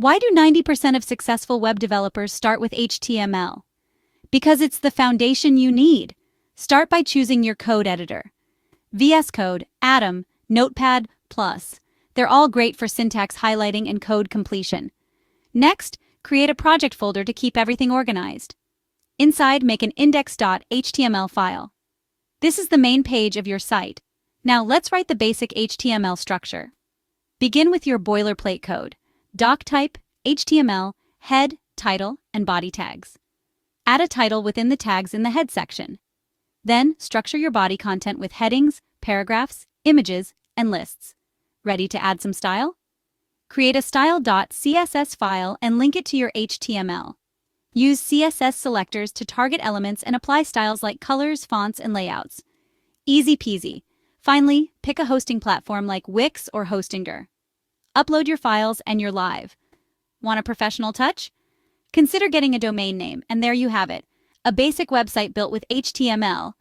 Why do 90% of successful web developers start with HTML? Because it's the foundation you need. Start by choosing your code editor. VS Code, Atom, Notepad+. They're all great for syntax highlighting and code completion. Next, create a project folder to keep everything organized. Inside, make an index.html file. This is the main page of your site. Now let's write the basic HTML structure. Begin with your boilerplate code. Doc type, HTML, head, title, and body tags. Add a title within the tags in the head section. Then, structure your body content with headings, paragraphs, images, and lists. Ready to add some style? Create a style.css file and link it to your HTML. Use CSS selectors to target elements and apply styles like colors, fonts, and layouts. Easy peasy. Finally, pick a hosting platform like Wix or Hostinger. Upload your files and you're live. Want a professional touch? Consider getting a domain name, and there you have it. A basic website built with HTML,